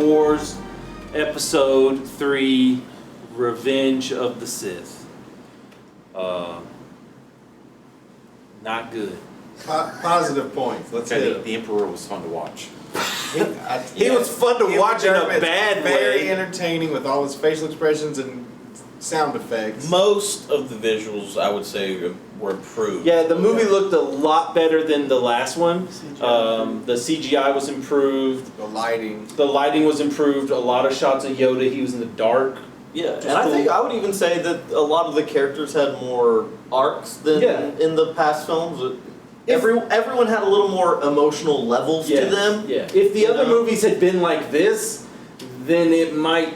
Wars Episode 3 Revenge of the Sith. Not good. Positive points. Let's hit it. The Emperor was fun to watch. He was fun to watch in a bad very way. entertaining with all his facial expressions and sound effects. Most of the visuals, I would say, were improved. Yeah, the movie looked a lot better than the last one. The CGI was improved. The lighting. The lighting was improved. A lot of shots of Yoda. He was in the dark. Yeah, and I think I would even say that a lot of the characters had more arcs than in the past films. Everyone had a little more emotional levels to them. Yeah. If the other movies had been like this, then it might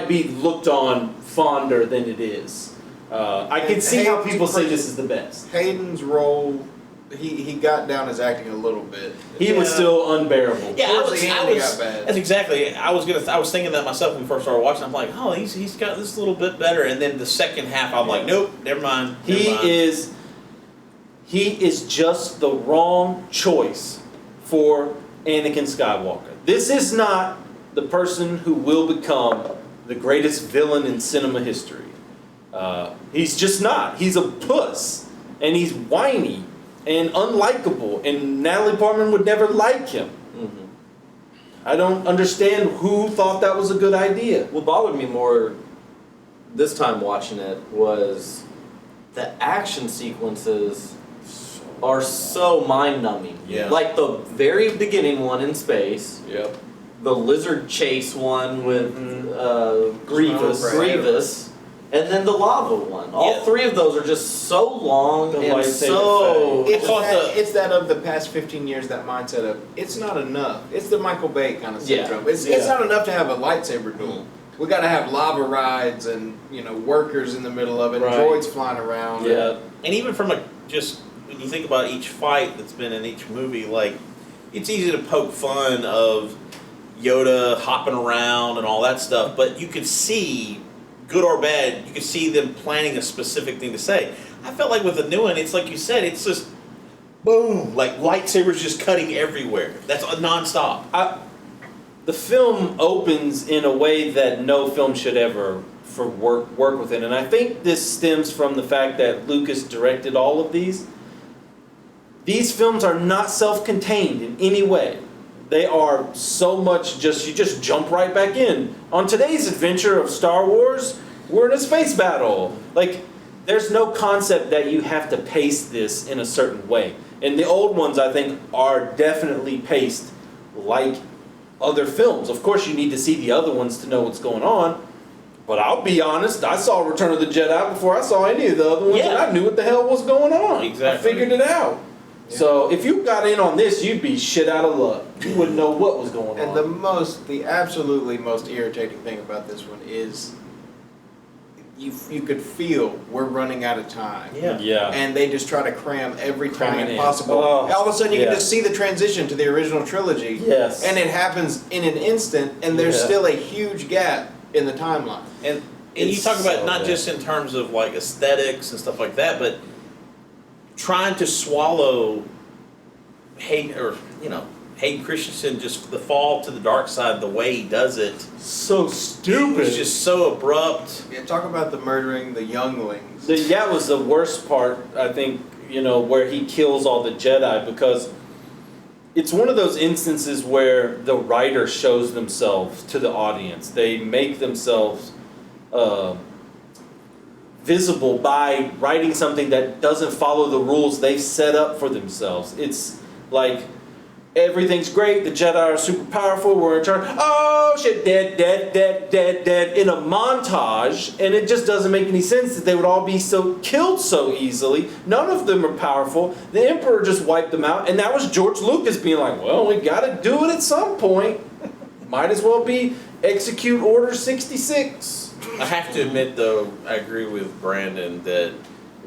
be looked on fonder than it is. I can see how people say this is the best. Hayden's role, he got down his acting a little bit. He was still unbearable. Yeah, Towards the end, he got bad. That's exactly. I was thinking that myself when we first started watching. I'm like, oh, he's got this a little bit better. And then the second half, I'm like, nope, never mind. He is just the wrong choice for Anakin Skywalker. This is not the person who will become the greatest villain in cinema history. He's just not. He's a puss, and he's whiny and unlikable, and Natalie Portman would never like him. Mm-hmm. I don't understand who thought that was a good idea. What bothered me more this time watching it was the action sequences are so mind-numbing. Yeah. Like the very beginning one in space. Yep. The lizard chase one with Grievous. And then the lava one. All three of those are just so long The and lightsaber so... It's that of the past 15 years, that mindset of, it's not enough. It's the Michael Bay kind of syndrome. It's not enough to have a lightsaber duel. We got to have lava rides and, workers in the middle of it, and droids flying around. Yeah. And even from when you think about each fight that's been in each movie, like, it's easy to poke fun of Yoda hopping around and all that stuff, but you could see, good or bad, you could see them planning a specific thing to say. I felt like with the new one, it's like you said, it's just boom, like lightsabers just cutting everywhere. That's nonstop. The film opens in a way that no film should ever work within, and I think this stems from the fact that Lucas directed all of these. These films are not self-contained in any way. They are so much you just jump right back in. On today's adventure of Star Wars, we're in a space battle. Like, there's no concept that you have to pace this in a certain way. And the old ones, I think, are definitely paced like other films. Of course, you need to see the other ones to know what's going on. But I'll be honest, I saw Return of the Jedi before I saw any of the other ones, and I knew what the hell was going on. Exactly. I figured it out. Yeah. So if you got in on this, you'd be shit out of luck. You wouldn't know what was going on. And the absolutely most irritating thing about this one is you could feel we're running out of time. Yeah. And they just try to cram every Cram it time in. possible. Oh, all of a sudden you can just see the transition to the original trilogy. Yes. And it happens in an instant, and there's still a huge gap in the timeline. And you talk about not just in terms of like aesthetics and stuff like that, but trying to swallow Hayden Christensen, just the fall to the dark side, the way he does it. So stupid. It's just so abrupt. Yeah, talk about the murdering the younglings. That was the worst part, I think, where he kills all the Jedi, because it's one of those instances where the writer shows themselves to the audience. They make themselves visible by writing something that doesn't follow the rules they've set up for themselves. It's like, everything's great, the Jedi are super powerful, we're in charge, oh shit, dead, in a montage, and it just doesn't make any sense that they would all be killed so easily. None of them are powerful. The Emperor just wiped them out, and that was George Lucas being like, well, we gotta do it at some point. Might as well be execute Order 66. I have to admit, though, I agree with Brandon that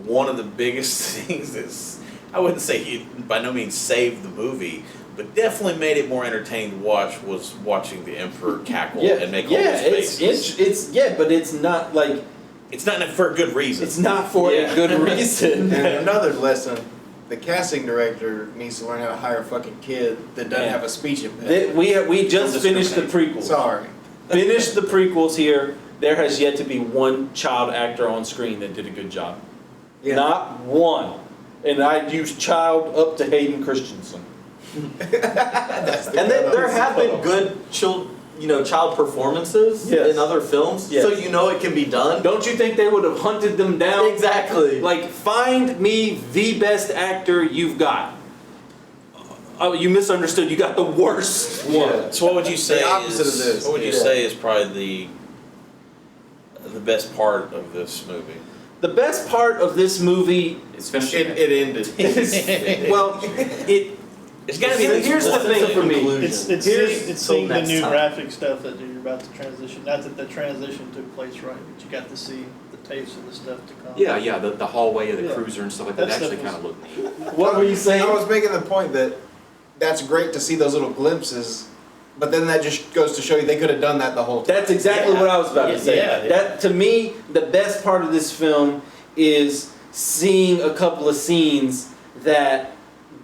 one of the biggest things is, I wouldn't say he by no means saved the movie, but definitely made it more entertaining to watch, was watching the Emperor cackle and make all those faces. But it's not like... It's not for a good reason. It's not for a good reason. And another lesson, the casting director needs to learn how to hire a fucking kid that doesn't Yeah. have a speech impediment. We just finished the prequels. Sorry. Finished the prequels here. There has yet to be one child actor on screen that did a good job. Yeah. Not one. And I use child up to Hayden Christensen. That's the And then there cutoff. have been good child performances Yes. in other films, Yes. so you know it can be done. Don't you think they would have hunted them down? Exactly. Like, find me the best actor you've got. Oh, you misunderstood. You got the worst one. Yeah. So what would you say The opposite is, of this. What would you Yeah. say is probably the best part of this movie? The best part of this movie It's finishing It ended. is, well, It's gotta be. Here's the thing for me. It's Here's- seeing the next new time. graphic stuff that you're about to transition. Not that the transition took place right, but you got to see the tapes and the stuff to come. Yeah, the hallway of the Yeah. cruiser and stuff like that That actually stuff kind of looked neat. What were you saying? I was making the point that that's great to see those little glimpses, but then that just goes to show you they could have done that the whole time. That's exactly Yeah. what I was about Yeah, to say. yeah. That, to me, the best part of this film is seeing a couple of scenes that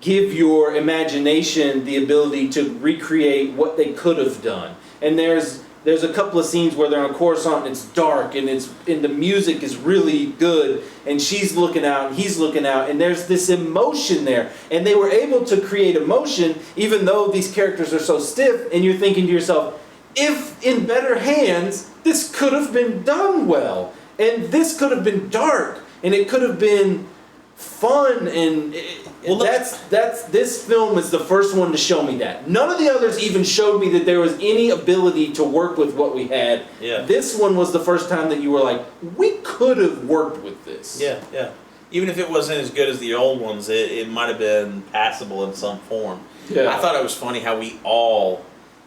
give your imagination the ability to recreate what they could have done. And there's a couple of scenes where they're on Coruscant and it's dark and the music is really good and she's looking out and he's looking out and there's this emotion there. And they were able to create emotion even though these characters are so stiff, and you're thinking to yourself, if in better hands, this could have been done well. And this could have been dark and it could have been fun, and Well, look- this film is the first one to show me that. None of the others even showed me that there was any ability to work with what we had. Yeah. This one was the first time that you were like, we could have worked with this. Yeah, yeah. Even if it wasn't as good as the old ones, it might have been passable in some form. Yeah. I thought it was funny how we all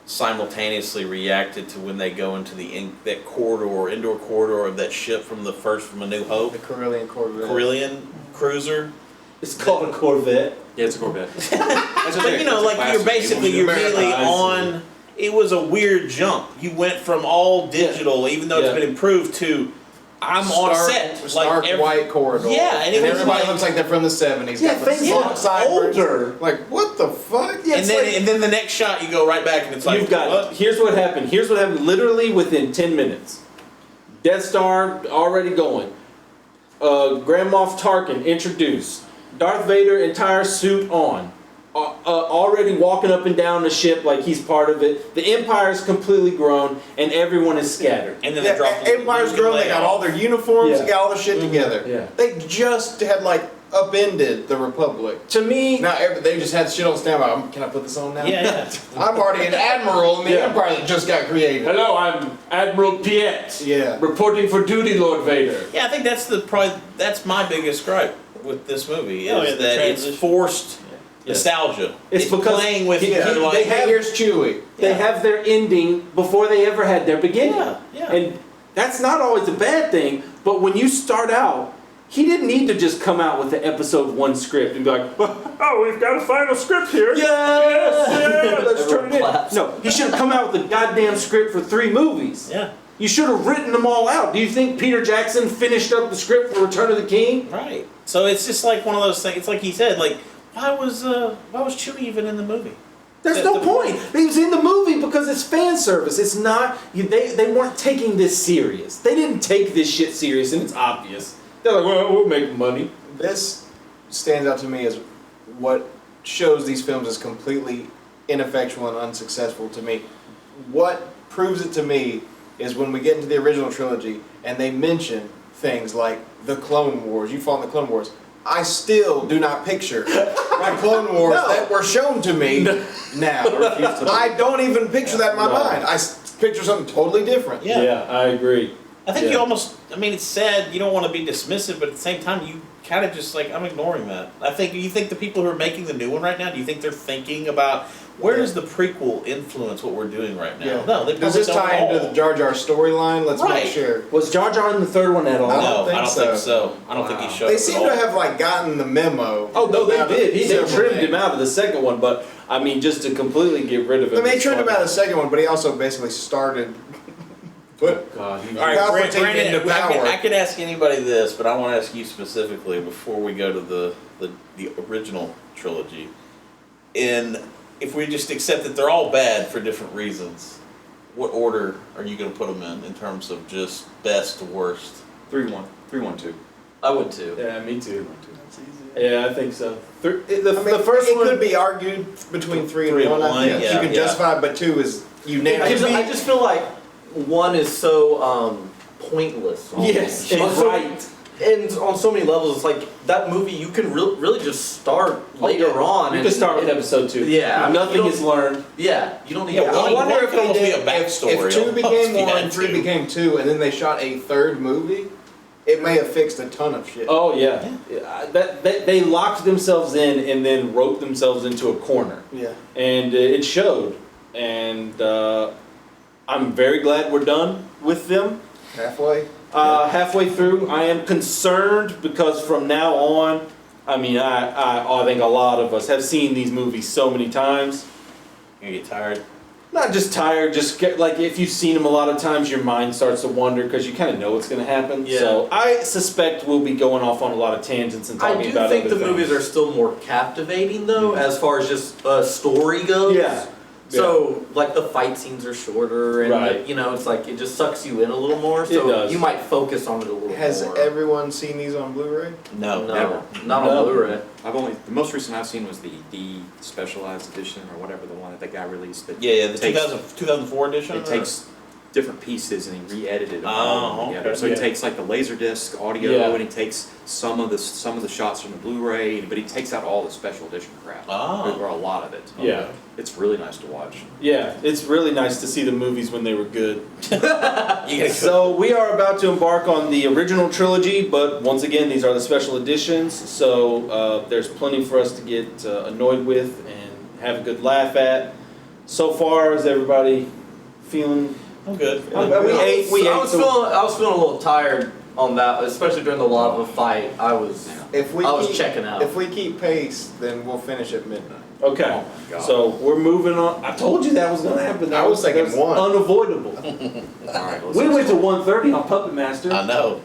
simultaneously reacted to when they go into that indoor corridor of that ship from A New Hope, The Corellian Corvette. Corellian cruiser. It's called a Corvette. Yeah, it's a Corvette. But you know, like you're really on. It was a weird jump. You went from all digital, even though Yeah. it's been improved, to I'm on set. Stark white corridor. Yeah, and it was everybody like- looks like they're from the 70s. Yeah, got the things long look sideburns. older. Like, what the fuck? Yeah, and it's then like- and then the next shot you go right back and it's like You've got, what? here's what happened. Here's what happened literally within 10 minutes. Death Star already going. Grand Moff Tarkin introduced. Darth Vader entire suit on. Already walking up and down the ship like he's part of it. The Empire's completely grown and everyone is scattered. And then Yeah, they dropped the Empire's Luke and grown. They got Leia. all their uniforms. Yeah. They got all the shit together. Yeah. They just had like upended the Republic. To me, Now they just had shit on standby. Can I put this on now? Yeah, I'm already an admiral in the Yeah. Empire that just got created. hello, I'm Admiral Piet. Yeah. Reporting for duty, Lord Vader. yeah. I think that's my biggest gripe with this movie is Oh, yeah, the that it's transition. forced Yes. nostalgia. It's because playing with he- your he- like they have- Here's Chewie. They Yeah. have their ending before they ever had their beginning. Yeah, yeah. And that's not always a bad thing, but when you start out, he didn't need to just come out with the episode 1 script and be like, oh, we've got a final script here. Yes, yeah, let's turn it in. Claps. No, he should have come out with a goddamn script for 3 movies. yeah, You should have written them all out. Do you think Peter Jackson finished up the script for Return of the King? right. So it's just like one of those things. It's like he said, like why was Chewie even in the movie? There's That's no the point. He was in the movie because it's fan service. It's not, they weren't taking this serious. They didn't take this shit serious, and it's obvious. They're like, well, we'll make money. This stands out to me as what shows these films as completely ineffectual and unsuccessful to me. What proves it to me is when we get into the original trilogy and they mention things like the Clone Wars. You fought in the Clone Wars. I still do not picture my Clone Wars No. that were shown to me now. I don't even picture that in my No. mind. I picture something totally different. Yeah. I agree. I think Yeah. you almost. I mean, it's sad. You don't want to be dismissive, but at the same time, you kind of just like I'm ignoring that. I think you think the people who are making the new one right now. Do you think they're thinking about where does the prequel influence what we're doing right now? Yeah. No, they Does this probably tie don't into all. the Jar Jar storyline? Let's Right. make sure. Was Jar Jar in the 3rd one at all? No. No, I don't think so. so. I don't think he showed. They up seem at to all. have like gotten the memo. Oh, no, they about did. They several trimmed things. him out of the 2nd one, but I mean, just to completely get rid of him. I mean, they is trimmed him fun. out of the second one, but he also basically started Put God, All right, Palpatine Brandon, into power. I could ask anybody this, but I want to ask you specifically before we go to the original trilogy. And if we just accept that they're all bad for different reasons, what order are you going to put them in terms of just best to worst? 3-1. 3-1-2. I would too. Yeah, me too. That's easy. Yeah, I think so. The I mean, first it one could be argued between 3 and Three and 1. I one, think yeah, you can yeah. justify it, but 2 is unanimous. I just feel like one is so pointless. almost. Yes, On and so- right. And on so many levels, it's like that movie you can really just start later on. You and can start with episode 2. Yeah, Nothing you is learned. Yeah, you don't need Yeah, to. one- I wonder one if could almost they be a did, backstory if 2 almost, became if you 1 had and 3 to. became 2, and then they shot a 3rd movie, it may have fixed a ton of shit. Oh yeah, they locked themselves in and then wrote themselves into a corner, Yeah. and it showed. And I'm very glad we're done with them. Halfway. Halfway through, I am concerned because from now on, I mean, I think a lot of us have seen these movies so many times. You get tired. Not just tired, just like if you've seen them a lot of times, your mind starts to wander because you kind of know what's going to happen. Yeah. So I suspect we'll be going off on a lot of tangents and I talking do about think other the things. movies are still more captivating though, as far as just story goes. Yeah. So like the fight scenes are shorter, and Right. you know it's like it just sucks you in a little more. So It does. you might focus on it a little Has more. everyone seen these on Blu-ray? No. No, Never. not No. on Blu-ray. The most recent I've seen was the specialized edition or whatever the one that guy released. That Yeah, the takes, 2004 edition? It takes different pieces and he re-edited them Oh, all together. okay. So he Yeah. takes like the Laserdisc audio Yeah. and he takes some of the shots from the Blu-ray, but he takes out all the special edition crap. Oh. Or a lot of it. Yeah. It's really nice to watch. Yeah, it's really nice to see the movies when they were good. You gotta So we are about to embark on the original trilogy, but once again, these are the special editions. So there's plenty for us to get annoyed with and have a good laugh at. So far, is everybody feeling? I'm good. We ate. We I ate. was feeling a little tired on that, especially during the lava fight. I was checking out. If we keep pace, then we'll finish at midnight. Okay. Oh my God. So we're moving on. I told you that was going to happen. I was thinking That's 1. unavoidable. All right, let's We went to 1:30 on Puppet Master. I know.